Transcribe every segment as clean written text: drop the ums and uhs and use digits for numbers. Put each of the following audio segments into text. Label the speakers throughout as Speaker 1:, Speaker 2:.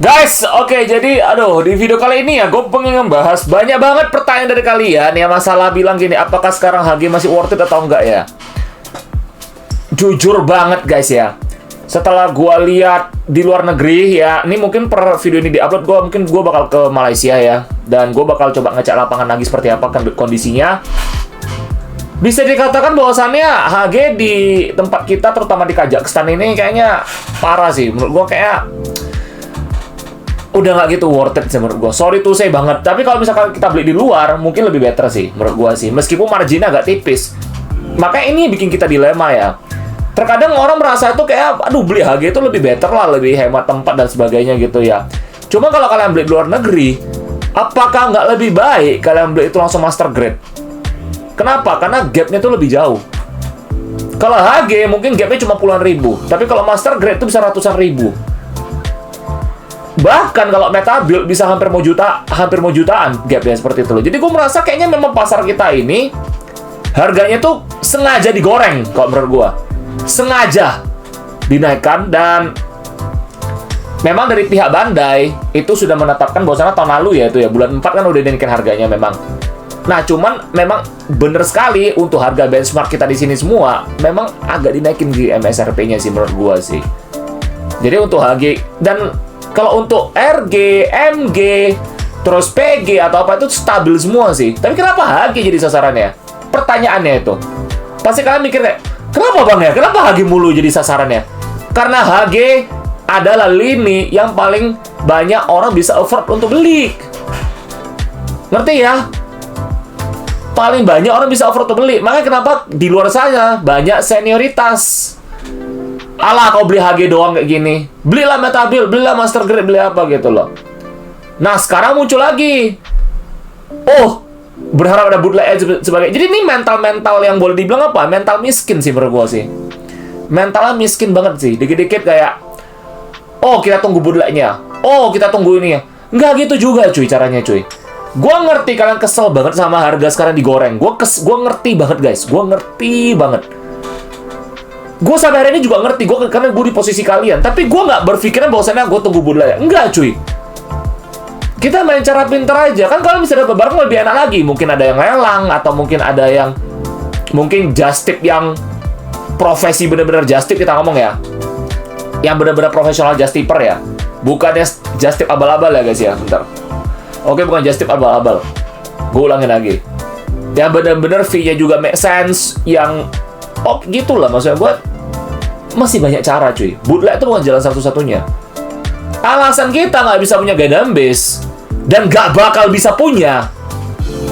Speaker 1: Guys, oke, jadi di video kali ini ya gue pengen ngebahas banyak banget pertanyaan dari kalian ya, masalah bilang gini, apakah sekarang HG masih worth it atau enggak ya? Jujur banget guys ya, setelah gue lihat di luar negeri ya, ini mungkin per video ini diupload gue bakal ke Malaysia ya, dan gue bakal coba ngecek lapangan lagi seperti apa kondisinya. Bisa dikatakan bahwasannya HG di tempat kita, terutama di Kazakhstan ini kayaknya parah sih. Menurut gue kayak udah nggak gitu worth it sih menurut gue. Sorry tuh saya banget. Tapi kalau misalkan kita beli di luar, mungkin lebih better sih menurut gue sih. Meskipun marginnya agak tipis. Makanya ini bikin kita dilema ya. Terkadang orang merasa itu kayak, aduh beli HG itu lebih better lah, lebih hemat tempat dan sebagainya gitu ya. Cuma kalau kalian beli di luar negeri, apakah nggak lebih baik kalian beli itu langsung master grade? Kenapa? Karena gapnya tuh lebih jauh. Kalau HG mungkin gapnya cuma puluhan ribu. Tapi kalau master grade itu bisa ratusan ribu. Bahkan kalau meta build bisa hampir mau jutaan gapnya seperti itu loh. Jadi gue merasa kayaknya memang pasar kita ini harganya tuh sengaja digoreng kalau menurut gue. Sengaja dinaikkan, dan memang dari pihak Bandai itu sudah menetapkan bahwasannya tahun lalu ya, itu ya bulan 4 kan udah dinaikin harganya memang. Nah, cuman memang bener sekali untuk harga benchmark kita di sini semua memang agak dinaikin di MSRP-nya sih menurut gue sih. Jadi untuk HG dan kalau untuk RG, MG, terus PG atau apa itu stabil semua sih. Tapi kenapa HG jadi sasarannya? Pertanyaannya itu. Pasti kalian mikir kayak, kenapa bang ya? Kenapa HG mulu jadi sasarannya? Karena HG adalah lini yang paling banyak orang bisa afford untuk beli. Ngerti ya? Paling banyak orang bisa afford untuk beli. Makanya kenapa di luar sana banyak senioritas. Alah, kau beli HG doang kayak gini. Belilah meta build, belilah master grade, beli apa gitu loh. Nah, sekarang muncul lagi. Oh, berharap ada bootleg sebagai. Jadi ini mental yang boleh dibilang apa? Mental miskin sih menurut gua sih. Mentalnya miskin banget sih. Dikit-dikit kayak, oh kita tunggu bootlegnya. Oh kita tunggu ini ya. Nggak gitu juga cuy caranya cuy. Gua ngerti kalian kesel banget sama harga sekarang digoreng. Gua ngerti banget guys. Gua ngerti banget. Gue sampai hari ini juga ngerti, karena gue di posisi kalian. Tapi gue nggak berpikiran bahwasannya gue tunggu bootleg. Enggak cuy. Kita main cara pinter aja. Kan kalau bisa dapat barang lebih enak lagi. Mungkin ada yang lelang, atau mungkin ada yang just tip yang profesi bener-bener just tip kita ngomong ya. Yang bener-bener profesional just tipper ya. Bukannya just tip abal-abal ya guys ya. Bentar. Oke, bukan just tip abal-abal. Gue ulangin lagi. Yang bener-bener fee-nya juga make sense. Yang gitulah maksudnya gue. Masih banyak cara cuy. Bootleg itu bukan jalan satu-satunya. Alasan kita nggak bisa punya Gundam Base dan nggak bakal bisa punya,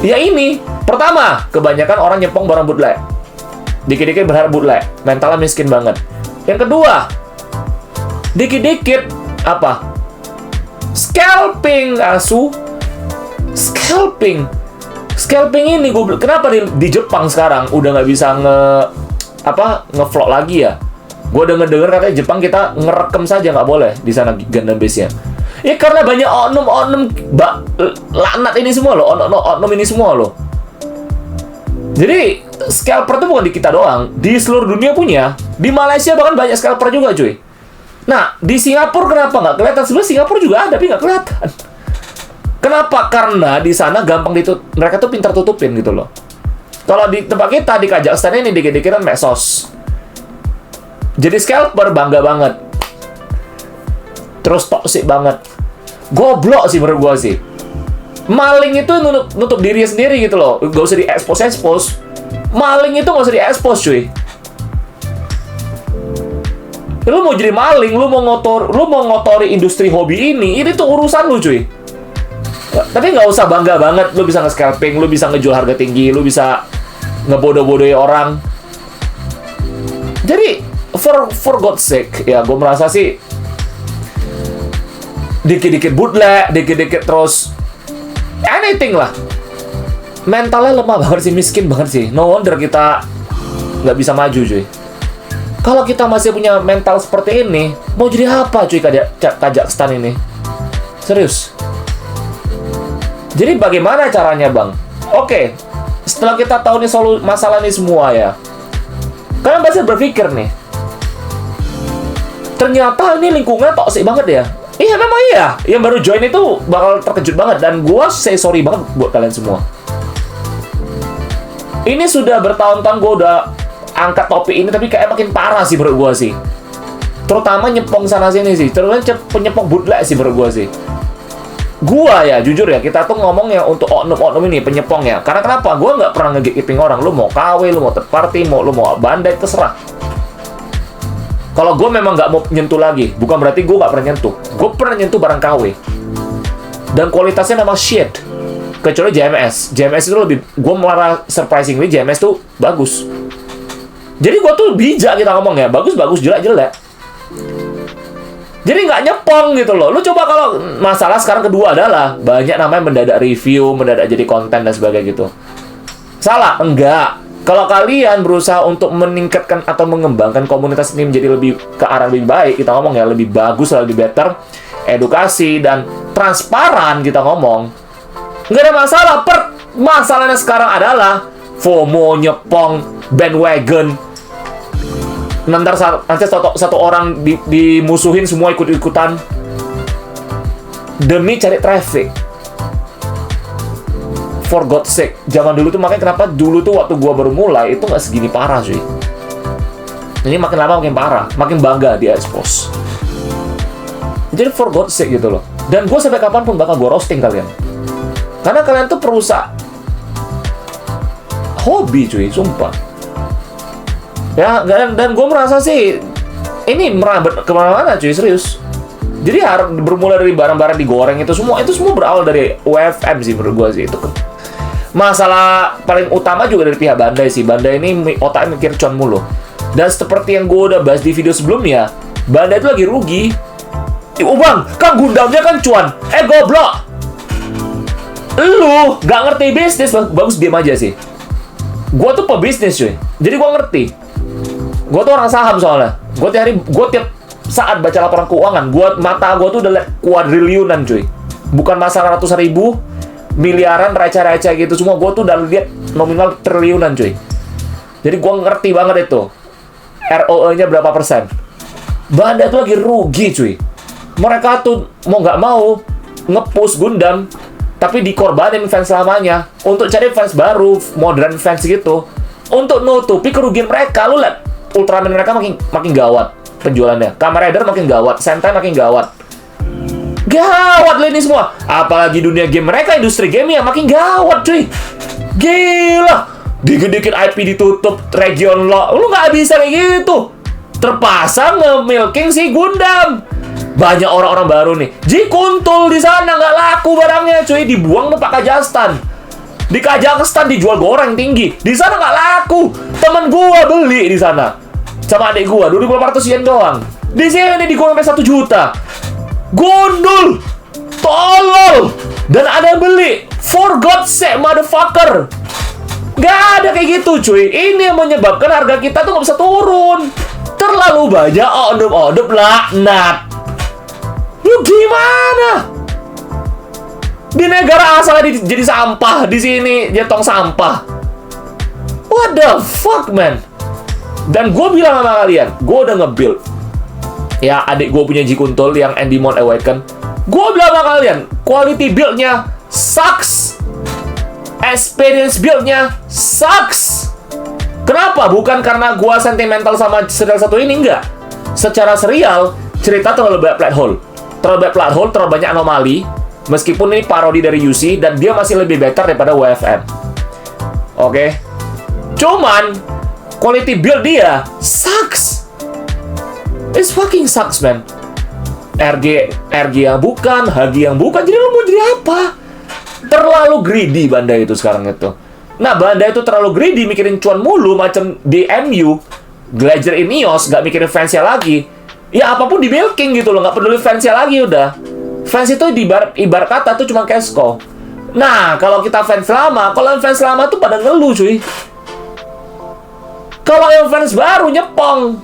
Speaker 1: ya ini. Pertama, kebanyakan orang nyepong barang bootleg. Dikit-dikit berharap bootleg. Mentalnya miskin banget. Yang kedua, dikit-dikit apa? Scalping asu. Scalping ini gue kenapa di Jepang sekarang udah nggak bisa ngevlog lagi ya? Gue denger katanya Jepang kita ngerekam saja nggak boleh di sana Gundam Base-nya. Ya karena banyak oknum laknat ini semua loh, oknum ini semua loh. Jadi scalper itu bukan di kita doang, di seluruh dunia punya. Di Malaysia bahkan banyak scalper juga cuy. Nah di Singapura kenapa nggak kelihatan? Sebenarnya Singapura juga ada tapi nggak kelihatan. Kenapa? Karena di sana gampang mereka tuh pintar tutupin gitu loh. Kalau di tempat kita di Kazakhstan ini dikit-dikitan medsos. Jadi scalper bangga banget. Terus toksik banget. Goblok sih menurut gua sih. Maling itu nutup diri sendiri gitu loh. Gak usah di-expose. Maling itu gak usah di-expose cuy. Lu mau jadi maling, lu mau ngotori industri hobi ini tuh urusan lu cuy. Tapi nggak usah bangga banget. Lu bisa nge-scalping, lu bisa ngejual harga tinggi, lu bisa ngebodoh-bodohi orang. Jadi for God's sake, ya gue merasa sih dikit-dikit bootleg, dikit-dikit terus anything lah. Mentalnya lemah banget sih, miskin banget sih. No wonder kita nggak bisa maju cuy. Kalau kita masih punya mental seperti ini, mau jadi apa cuy Kazakhstan ini? Serius. Jadi bagaimana caranya bang? Oke, setelah kita tahu nih masalah ini semua ya, kalian pasti berpikir nih, ternyata ini lingkungan toksik banget ya. Iya memang iya. Yang baru join itu bakal terkejut banget. Dan gue say sorry banget buat kalian semua. Ini sudah bertahun-tahun gue udah angkat topik ini, tapi kayak makin parah sih menurut gue sih. Terutama nyepong sana sini sih. Terutama penyepong bootleg sih menurut gue sih. Gua ya, jujur ya, kita tuh ngomongnya untuk oknum-oknum ini, penyepong ya. Karena kenapa? Gua nggak pernah nge-gatekeeping orang. Lu mau KW, lu mau third party, lu mau bandai, terserah. Kalau gue memang nggak mau nyentuh lagi, bukan berarti gue nggak pernah nyentuh. Gue pernah nyentuh barang KW. Dan kualitasnya memang shit. Kecuali JMS. JMS itu lebih, gue malah surprisingly, JMS tuh bagus. Jadi gue tuh bijak kita ngomong ya, bagus-bagus, jelek-jelek. Jadi nggak nyepong gitu loh. Lu coba kalau masalah sekarang kedua adalah banyak namanya mendadak review, mendadak jadi konten dan sebagainya gitu. Salah? Enggak. Kalau kalian berusaha untuk meningkatkan atau mengembangkan komunitas ini menjadi lebih ke arah lebih baik, kita ngomong ya, lebih bagus, lebih better, edukasi dan transparan kita ngomong. Nggak ada masalah. Masalahnya sekarang adalah FOMO, nyepong, bandwagon. Nanti satu orang dimusuhin semua ikut-ikutan demi cari traffic. For God's sake, zaman dulu tuh, makanya kenapa dulu tuh waktu gua baru mulai itu nggak segini parah cuy. Ini makin lama makin parah, makin bangga dia expose. Jadi for God's sake gitu loh. Dan gua sampai kapanpun bakal gua roasting kalian. Karena kalian tuh perusak hobi cuy, sumpah. Ya, dan gue merasa sih ini merambet kemana-mana cuy, serius. Jadi harus bermula dari barang-barang digoreng itu semua berawal dari WFM sih menurut gue sih. Itu masalah paling utama juga dari pihak Bandai sih. Bandai ini otaknya mikir cuan mulu. Dan seperti yang gue udah bahas di video sebelumnya, Bandai itu lagi rugi. Bang, kan Gundamnya kan cuan. Goblok. Lu gak ngerti bisnis, bagus diam aja sih. Gue tuh pebisnis cuy. Jadi gue ngerti. Gue tuh orang saham soalnya. Gue tiap saat baca laporan keuangan, mata gue tuh udah liat kuadriliunan cuy. Bukan masalah ratus ribu, miliaran, receh-receh gitu semua. Gue tuh udah liat nominal triliunan cuy. Jadi gue ngerti banget itu. ROE-nya berapa persen. Bandai tuh lagi rugi cuy. Mereka tuh mau nggak mau nge-push Gundam, tapi dikorbanin fans lamanya untuk cari fans baru, modern fans gitu, untuk nutupi kerugian mereka. Lu liat Ultraman mereka makin gawat penjualannya, Kamen Rider makin gawat, Sentai makin gawat ini semua. Apalagi dunia game mereka, industri game ya makin gawat cuy. Gila, dikit-dikit IP ditutup, region lo, lu nggak bisa kayak gitu. Terpaksa nge-milking si Gundam. Banyak orang-orang baru nih, Jikuntul di sana nggak laku barangnya cuy, dibuang ke Kazakhstan. Di Kazakhstan dijual goreng tinggi, di sana nggak laku. Temen gua beli di sana sama adik gua 2.800 yen doang. Di sini digoreng sampai 1 juta. Gundul, tolol. Dan ada yang beli. For God's sake, motherfucker. Nggak ada kayak gitu cuy. Ini yang menyebabkan harga kita tuh nggak bisa turun. Terlalu banyak oknum-oknum laknat. Lu gimana? Di negara asalnya jadi sampah, di sini dia tong sampah. What the fuck, man? Dan gue bilang sama kalian, gue udah nge-build. Ya, adik gue punya Jikuntul yang Endemon Awaken. Gue bilang sama kalian, quality build-nya sucks. Experience build-nya sucks. Kenapa? Bukan karena gue sentimental sama serial satu ini, enggak. Secara serial, cerita terlalu banyak plot hole. Terlalu banyak anomali. Meskipun ini parodi dari UC, dan dia masih lebih better daripada WFM. Oke? Cuman, quality build dia sucks. It's fucking sucks, man. RG yang bukan, HG yang bukan. Jadi lu mau jadi apa? Terlalu greedy Bandai itu sekarang itu. Nah, Bandai itu terlalu greedy, mikirin cuan mulu, macam di MU, Glacier Ineos, gak mikirin fansnya lagi. Ya, apapun di milking gitu loh, gak peduli fansnya lagi udah. Fans itu ibarat kata tuh cuma kesko. Nah, kalau kita fans lama, kalau yang fans lama tuh pada ngeluh cuy. Kalau yang fans baru nyepong.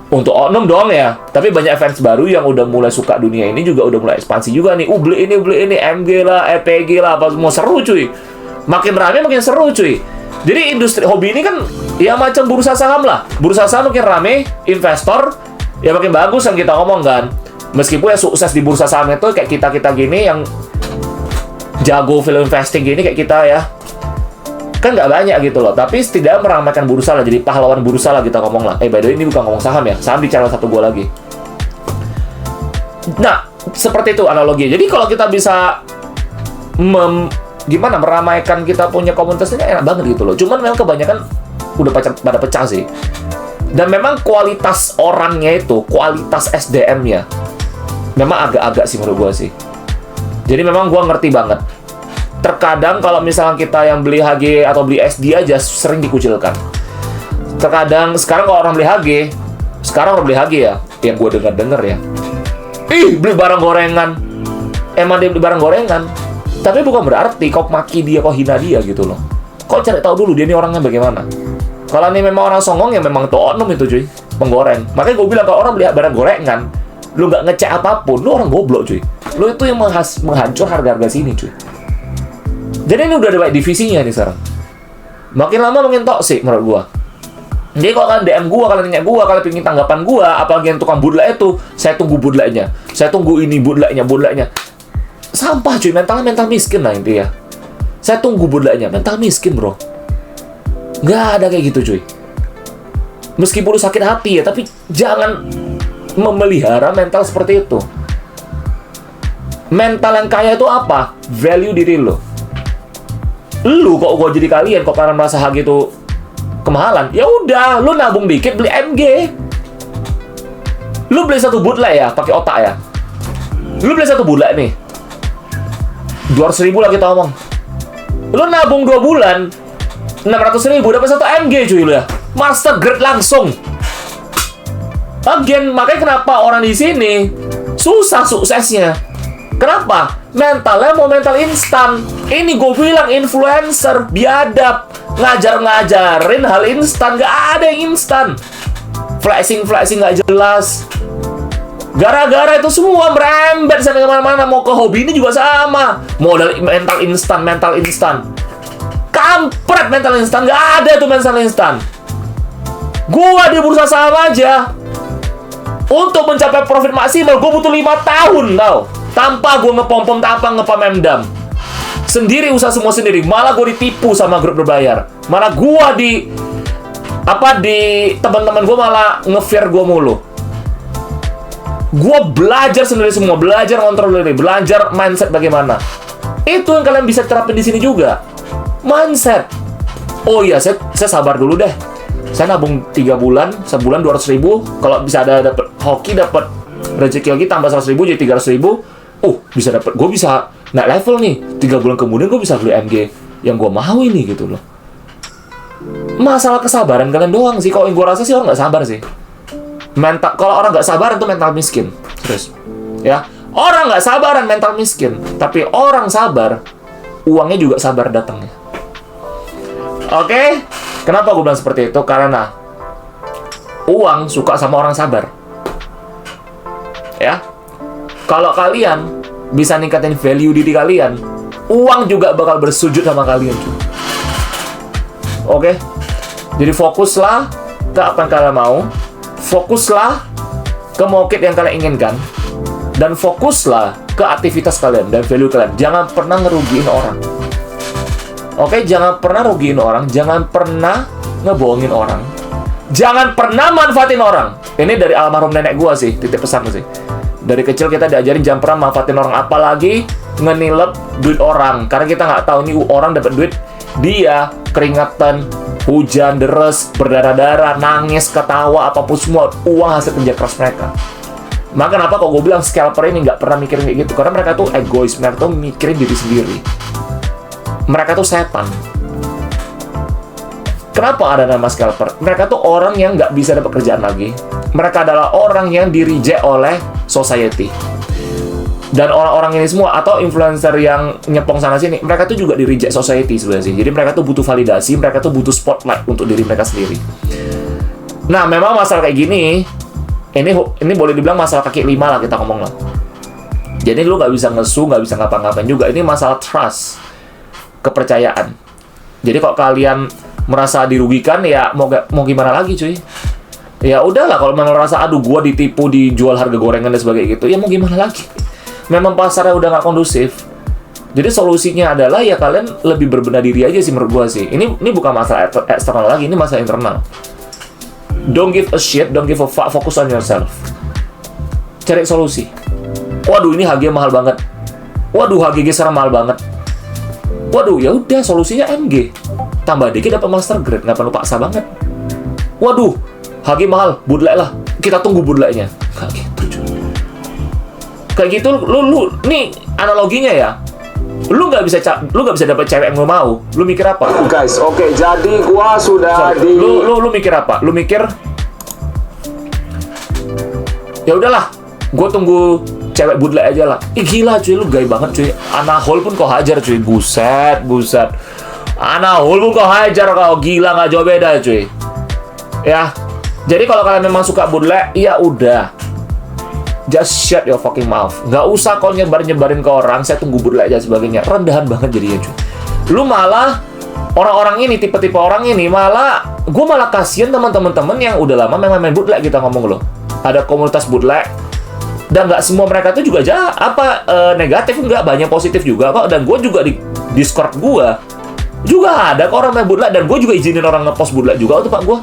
Speaker 1: Untuk oknum doang ya. Tapi banyak fans baru yang udah mulai suka dunia ini juga udah mulai ekspansi juga nih. Beli ini, MG lah, EPG lah, apa semua seru cuy. Makin rame makin seru cuy. Jadi industri hobi ini kan ya macam bursa saham lah. Bursa saham makin rame, investor ya makin bagus yang kita ngomong kan. Meskipun yang sukses di bursa saham itu kayak kita-kita gini yang jago film investing gini kayak kita ya, kan nggak banyak gitu loh. Tapi setidaknya meramaikan bursa lah, jadi pahlawan bursa lah kita ngomong lah. By the way, ini bukan ngomong saham ya, saham di channel satu gue lagi. Nah, seperti itu analogi. Jadi kalau kita bisa meramaikan kita punya komunitas ini enak banget gitu loh. Cuman memang kebanyakan udah pada pecah sih. Dan memang kualitas orangnya itu, kualitas SDM-nya memang agak-agak sih menurut gue sih. Jadi memang gue ngerti banget. Terkadang kalau misalnya kita yang beli HG atau beli SD aja sering dikucilkan. Terkadang sekarang kalau orang beli HG, sekarang orang beli HG ya, yang gue denger ya, ih beli barang gorengan. Emang dia beli barang gorengan, tapi bukan berarti kau maki dia, kau hina dia gitu loh. Kau cari tahu dulu dia ini orangnya bagaimana. Kalau ini memang orang songong ya memang tuh oknum itu cuy, penggoreng. Makanya gue bilang kalau orang beli barang gorengan, lu nggak ngecek apapun, lu orang goblok cuy. Lu itu yang menghancur harga-harga sini cuy. Jadi ini udah ada baik divisinya nih sekarang. Makin lama makin toksik menurut gua. Jadi kalau kalian DM gua, kalian nanya gua, kalian pingin tanggapan gua, apalagi yang tukang budlek itu, saya tunggu budleknya. Saya tunggu ini budleknya. Sampah cuy, mental miskin lah intinya. Saya tunggu budleknya, mental miskin bro. Nggak ada kayak gitu cuy. Meskipun lu sakit hati ya, tapi jangan memelihara mental seperti itu. Mental yang kaya itu apa? Value diri lo. Lu kok gue jadi kalian kok karena merasa HG itu kemahalan, ya udah lu nabung dikit beli MG. Lu beli satu bootleg ya pakai otak ya, lu beli satu bootleg nih 200.000 lah kita ngomong, lu nabung 2 bulan 600.000 dapat satu MG cuy lu ya, master grade langsung. Again, makanya kenapa orang di sini susah suksesnya. Kenapa? Mentalnya mau mental instan. Ini gue bilang influencer biadab, ngajarin hal instan, gak ada yang instan. Flexing nggak jelas. Gara-gara itu semua merembet sampai kemana-mana. Mau ke hobi ini juga sama. Modal mental instan. Kampret mental instan, gak ada tuh mental instan. Gua di bursa saham aja, untuk mencapai profit maksimal gue butuh 5 tahun tau. Tanpa gue ngepom-pom, tanpa ngepam MDAM. Sendiri usaha semua sendiri. Malah gue ditipu sama grup berbayar. Malah gue di teman-teman gue malah nge-fear gue mulu. Gue belajar sendiri semua, belajar kontrol diri, belajar mindset bagaimana. Itu yang kalian bisa terapin di sini juga. Mindset. Oh iya, saya sabar dulu deh. Saya nabung 3 bulan, sebulan 200.000. Kalau bisa dapat hoki, dapat rezeki lagi tambah 100.000 jadi 300.000. Bisa dapat, gue bisa naik level nih. 3 bulan kemudian gue bisa beli MG yang gue mau ini gitu loh. Masalah kesabaran kalian doang sih. Kalau yang gue rasa sih orang nggak sabar sih. Kalau orang nggak sabaran itu mental miskin. Terus, ya orang nggak sabaran mental miskin. Tapi orang sabar, uangnya juga sabar datangnya. Oke? Kenapa gue bilang seperti itu? Karena uang suka sama orang sabar. Ya. Kalau kalian bisa ningkatin value diri kalian, uang juga bakal bersujud sama kalian cuy. Oke? Jadi fokuslah ke apa yang kalian mau, fokuslah ke market yang kalian inginkan, dan fokuslah ke aktivitas kalian dan value kalian. Jangan pernah ngerugiin orang. Oke? Jangan pernah rugiin orang, jangan pernah ngebohongin orang, jangan pernah manfaatin orang. Ini dari almarhum nenek gua sih, titip pesan sih. Dari kecil kita diajarin jangan pernah manfaatin orang, apalagi ngenilep duit orang. Karena kita nggak tahu nih orang dapat duit, dia keringatan, hujan, deres, berdarah-darah, nangis, ketawa, apapun semua uang hasil kerja keras mereka. Maka kenapa kok gue bilang scalper ini nggak pernah mikirin kayak gitu? Karena mereka tuh egois, mereka tuh mikirin diri sendiri. Mereka tuh setan. Kenapa ada nama scalper? Mereka tuh orang yang nggak bisa dapat kerjaan lagi. Mereka adalah orang yang di-reject oleh society. Dan orang-orang ini semua, atau influencer yang nyepong sana-sini, mereka tuh juga di-reject society sebenarnya sih. Jadi mereka tuh butuh validasi, mereka tuh butuh spotlight untuk diri mereka sendiri. Nah, memang masalah kayak gini, ini boleh dibilang masalah kaki 5 lah kita ngomong lah. Jadi lu nggak bisa ngesu, nggak bisa ngapa-ngapain juga. Ini masalah trust, kepercayaan. Jadi kalau kalian merasa dirugikan, ya mau gimana lagi cuy? Ya udahlah, kalau memang merasa aduh gua ditipu, dijual harga gorengan dan sebagainya gitu, ya mau gimana lagi? Memang pasarnya udah nggak kondusif. Jadi solusinya adalah ya kalian lebih berbenah diri aja sih menurut gua sih. Ini bukan masalah eksternal lagi, ini masalah internal. Don't give a shit, don't give a fuck, focus on yourself. Cari solusi. Waduh, ini HG mahal banget. Waduh, HGG sekarang mahal banget. Waduh, ya udah solusinya MG. Tambah dikit dapat master grade, nggak perlu paksa banget. Waduh, HG mahal, bootleg lah. Kita tunggu bootlegnya. Kayak gitu, cuy. Kayak gitu, lu nih analoginya ya. Lu nggak bisa dapet cewek yang lu mau. Lu mikir apa?
Speaker 2: Guys, oke, jadi gua sudah
Speaker 1: lu mikir apa? Lu mikir ya udahlah, gua tunggu cewek bootleg aja lah. Gila cuy, lu gay banget cuy. Anahol pun kau hajar cuy. Buset. Anahol pun kau hajar kau. Gila, nggak jauh beda cuy. Ya, jadi kalau kalian memang suka bootleg, ya udah, just shut your fucking mouth. Nggak usah kau nyebarin ke orang, saya tunggu bootleg aja sebagainya. Rendahan banget jadinya cuy. Lu malah, orang-orang ini, tipe-tipe orang ini, gue malah kasihan teman-teman yang udah lama memang main bootleg, kita ngomong loh. Ada komunitas bootleg, dan nggak semua mereka tuh juga negatif, nggak, banyak positif juga kok. Dan gue juga di Discord gue juga ada kok orang main bootleg, dan gue juga izinin orang ngepost bootleg juga tuh pak gue.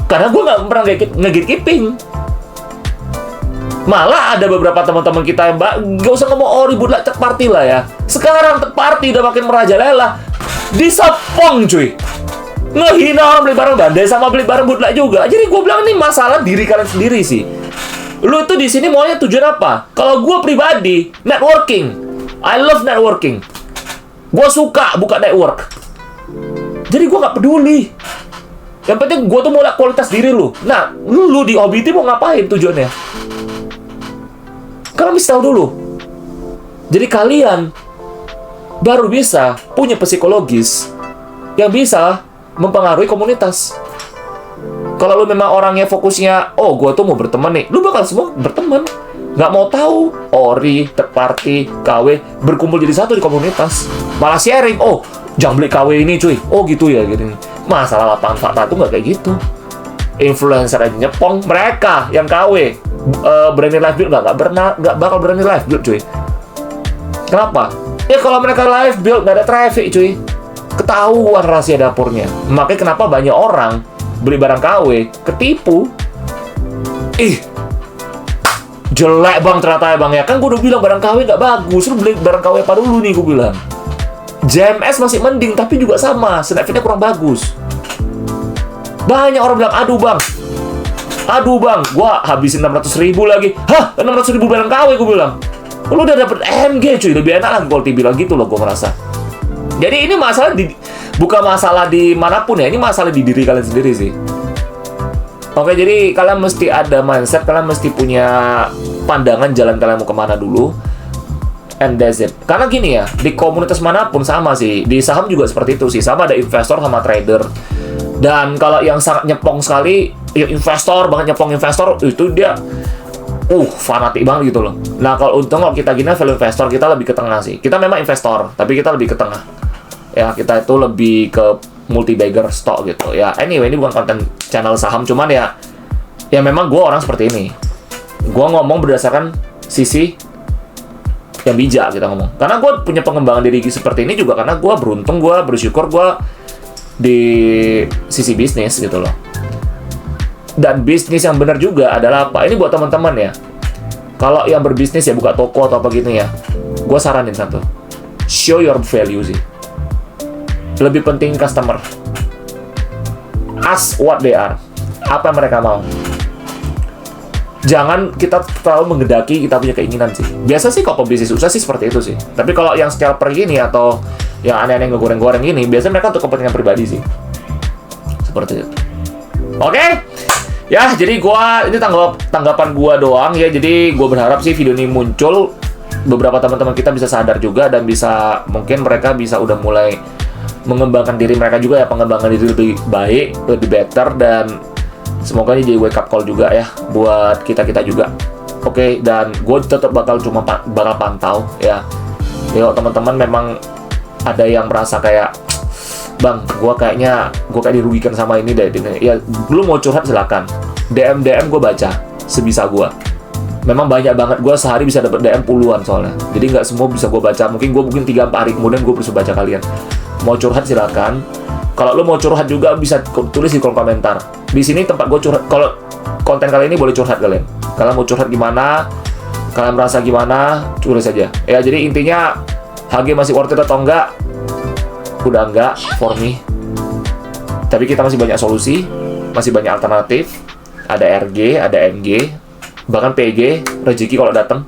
Speaker 1: Karena gue nggak pernah nge-gatekeeping. Malah ada beberapa teman-teman kita yang gak usah ngomong ribut lah, third party lah ya. Sekarang third party udah makin merajalela. Disapong cuy. Ngehina orang beli barang bandai sama beli barang bootleg juga. Jadi gue bilang ini masalah diri kalian sendiri sih. Lu tuh di sini maunya tujuan apa? Kalau gue pribadi, networking. I love networking. Gue suka buka network. Jadi gue nggak peduli. Yang penting gue tuh mau lihat kualitas diri lu. Nah, lu di OBT mau ngapain tujuannya? Kalian mesti tahu dulu. Jadi kalian baru bisa punya psikologis yang bisa mempengaruhi komunitas. Kalau lu memang orangnya fokusnya, gue tuh mau berteman nih, lu bakal semua berteman. Nggak mau tahu ori, third party, KW berkumpul jadi satu di komunitas. Malah sharing, jangan beli KW ini cuy. Gitu ya, gitu. Masalah lapangan fakta tuh nggak kayak gitu. Influencer aja nyepong, mereka yang KW berani live build nggak bakal berani live build cuy. Kenapa? Ya kalau mereka live build nggak ada traffic cuy, ketahuan rahasia dapurnya. Makanya kenapa banyak orang beli barang KW ketipu. Jelek bang ternyata ya bang ya, kan gue udah bilang barang KW nggak bagus. Lu beli barang KW apa dulu nih gue bilang. JMS masih mending, tapi juga sama, snapfeed-nya kurang bagus. Banyak orang bilang, aduh bang, gua habisin 600.000 lagi. 600.000 barang KW, gue bilang. Lu udah dapet MG cuy, lebih enak lagi kalau bilang gitu loh, gue merasa. Jadi ini masalah bukan masalah di manapun ya, ini masalah di diri kalian sendiri sih. Oke, jadi kalian mesti ada mindset, kalian mesti punya pandangan jalan kalian mau kemana dulu. And that's it. Karena gini ya, di komunitas manapun sama sih. Di saham juga seperti itu sih. Sama ada investor sama trader. Dan kalau yang sangat nyepong sekali, ya investor banget, nyepong investor, itu dia fanatik banget gitu loh. Nah, kalau kita gini value investor, kita lebih ke tengah sih. Kita memang investor, tapi kita lebih ke tengah. Ya, kita itu lebih ke multi-bagger stock gitu. Ya, anyway, ini bukan konten channel saham, cuman ya memang gue orang seperti ini. Gue ngomong berdasarkan sisi yang bijak, kita ngomong. Karena gue punya pengembangan diri seperti ini juga karena gue beruntung, gue bersyukur gue di sisi bisnis gitu loh. Dan bisnis yang benar juga adalah apa? Ini buat teman-teman ya. Kalau yang berbisnis ya buka toko atau apa gini ya, gue saranin satu, show your value sih. Lebih penting customer. Ask what they are. Apa yang mereka mau. Jangan kita terlalu menggedaki kita punya keinginan sih. Biasa sih kalau pebisnis usaha sih seperti itu sih. Tapi kalau yang scalper gini atau yang aneh-aneh ngegoreng-goreng gini, biasanya mereka untuk kepentingan pribadi sih. Seperti itu. Oke? Ya, jadi ini tanggapan gua doang ya. Jadi gua berharap sih video ini muncul, beberapa teman-teman kita bisa sadar juga dan bisa, mungkin mereka bisa udah mulai mengembangkan diri mereka juga ya, pengembangan diri lebih baik, lebih better, dan semoga ini jadi wake up call juga ya buat kita-kita juga. Oke, dan gue tetap bakal pantau ya. Ya teman-teman memang ada yang merasa kayak, bang, gue kayak dirugikan sama ini deh. Ya, lu mau curhat silakan. DM gue baca sebisa gue. Memang banyak banget, gue sehari bisa dapat DM puluhan soalnya. Jadi nggak semua bisa gue baca. Mungkin 3-4 hari kemudian gue bisa baca kalian. Mau curhat silakan. Kalau lo mau curhat juga bisa tulis di kolom komentar. Di sini tempat gue curhat. Kalau konten kali ini boleh curhat kalian. Kalian mau curhat gimana? Kalian merasa gimana? Tulis aja. Ya, jadi intinya HG masih worth it atau enggak? Udah enggak for me. Tapi kita masih banyak solusi, masih banyak alternatif. Ada RG, ada MG, bahkan PG, rezeki kalau datang.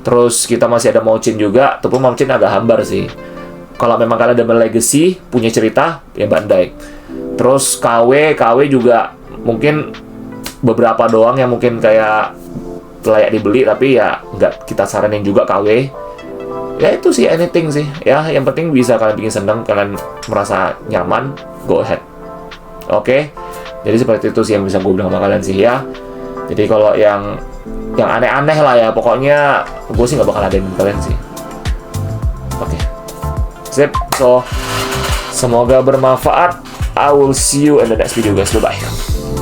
Speaker 1: Terus kita masih ada Mauchin juga, tapi Mauchin agak hambar sih. Kalau memang kalian ada legacy, punya cerita, ya Bandai. Terus KW juga mungkin beberapa doang yang mungkin kayak layak dibeli, tapi ya nggak kita saranin juga KW. Ya itu sih, anything sih. Ya, yang penting bisa kalian bikin seneng, kalian merasa nyaman, go ahead. Oke? Jadi seperti itu sih yang bisa gue bilang sama kalian sih ya. Jadi kalau yang aneh-aneh lah ya, pokoknya gue sih nggak bakal adain kalian sih. Oke. Sip. So, semoga bermanfaat. I will see you in the next video guys. Bye-bye.